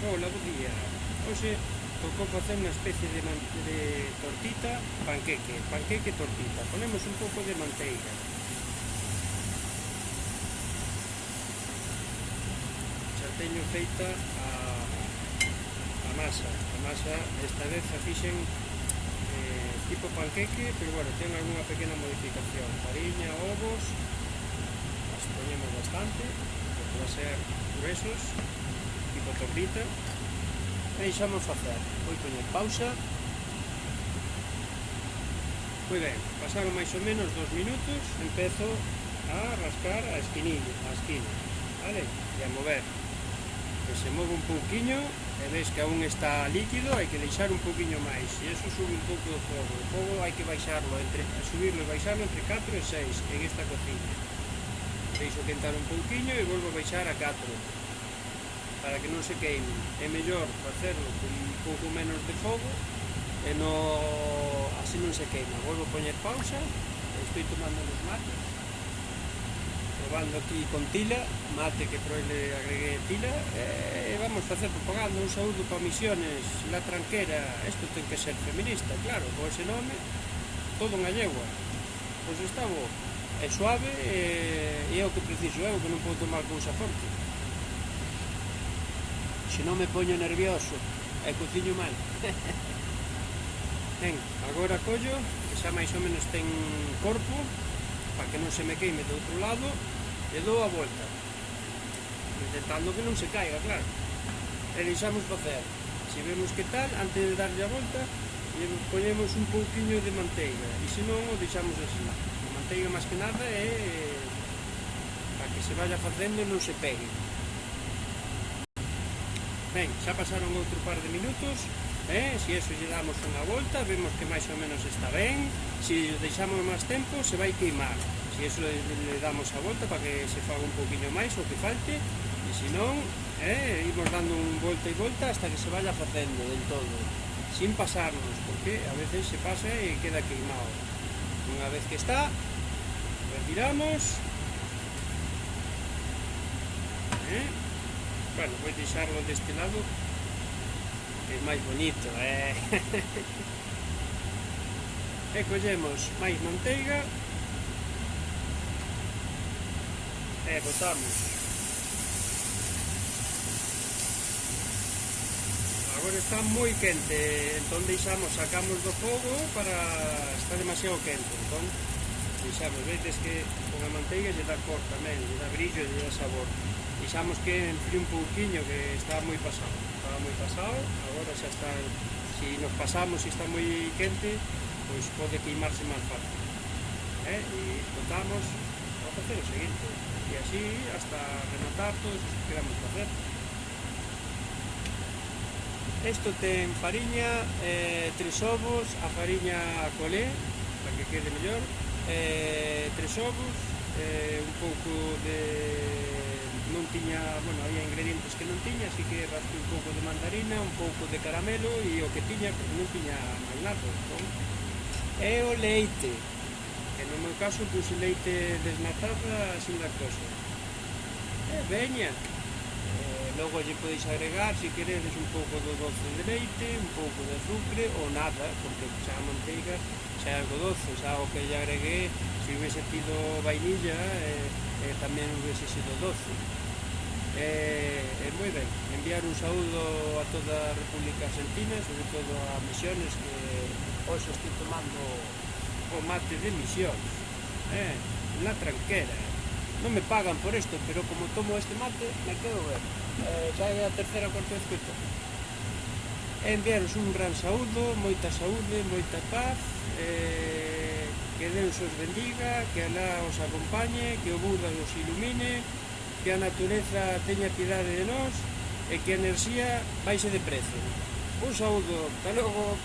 Hola, bo día. Hoxe tocou facer unha especie de tortita, panqueque tortita. Ponemos un pouco de manteiga. Xa teño feita a masa. A masa esta vez a fixen tipo panqueque, pero bueno, ten algunha pequena modificación. Fariña, ovos, as poñemos bastante, porque va a ser gruesos, tipo tortita. E deixamos facer. Vou poñer pausa. Moi ben, pasaron máis ou menos 2 minutos, empezo a rascar a esquina, vale? E a mover. Que se move un pouquiño, e ves que aún está líquido, hai que deixar un pouquiño máis. E eso sube un pouco do fogo. O fogo hai que baixarlo, subirlo e baixarlo entre 4 e 6 en esta cociña. Deixo quentar un pouquiño e volvo a baixar a 4. Para que non se queime. É mellor facerlo con un pouco menos de fogo e así non se queima. Volvo a poñer pausa, estou tomando os mates, probando aquí con tila, mate que pro ele agregué tila, e vamos facer propaganda. Un saúdo para Misiones, La Tranquera. Isto ten que ser feminista, claro, con ese nome, todo en gallego. Pois está bo, é suave e é o que preciso eu, que non podo tomar cousa forte. Se non me poño nervioso e cociño mal. Ben, agora collo, que xa máis ou menos ten corpo, para que non se me queime do outro lado, e dou a volta, intentando que non se caiga, claro. E deixamos facer. Se vemos que tal, antes de darlle a volta, poñemos un pouquiño de manteiga, e se non o deixamos así. A manteiga máis que nada é para que se vaya facendo e non se pegue. Ben, xa pasaron outro par de minutos, se eso lle damos unha volta, vemos que máis ou menos está ben. Se deixamos máis tempo, se vai queimar. Se eso le damos a volta para que se faga un poquinho máis o que falte, e se non, imos dando un volta e volta hasta que se vaya facendo del todo, sin pasarnos, porque a veces se pasa e queda queimado. Unha vez que está, retiramos. Bueno, vou deixarlo deste lado, que é máis bonito, E collemos máis manteiga e botamos. Agora está moi quente, entón sacamos do fogo para estar demasiado quente, entón deixamos, vedes que con a manteiga lle dá cor tamén, lle dá brillo e lle dá sabor. Deixamos que enfríe un pouquiño, que está moi pasado. Estaba moi pasado, agora xa está. Se nos pasamos e está moi quente, pois pode queimarse máis fácil. E botamos, vamos a facer o seguinte, e así hasta rematar todos os que queramos facer. Isto ten fariña, 3 ovos, a fariña colé, para que quede mellor, 3 ovos, un pouco de... non tiña, bueno, había ingredientes que non tiña, así que raspei un pouco de mandarina, un pouco de caramelo e o que tiña, non tiña máis nada, entón. E o leite, que no meu caso puse leite desnatada sin lactosa. E veña, logo lle podeis agregar, se queredes, un pouco do doce de leite, un pouco de azúcar ou nada, porque xa a manteiga xa é algo doce, xa o que lle agregué, se hubiese tido vainilla, tamén hubiese sido doce. Moi ben, enviar un saúdo a toda a República Argentina, sobre todo a Misiones, que hoxe estou tomando o mate de Misiones, La Tranquera. Non me pagan por isto, pero como tomo este mate, me quedo ben. Xa é a terceira ou cuarta vez que tomo. Enviaros un gran saúdo, moita saúde, moita paz, que Deus os bendiga, que Alá os acompañe, que o Buda os ilumine, que a natureza teña piedade de nós e que a enerxía baixe de prezo. Un saúdo, hasta logo.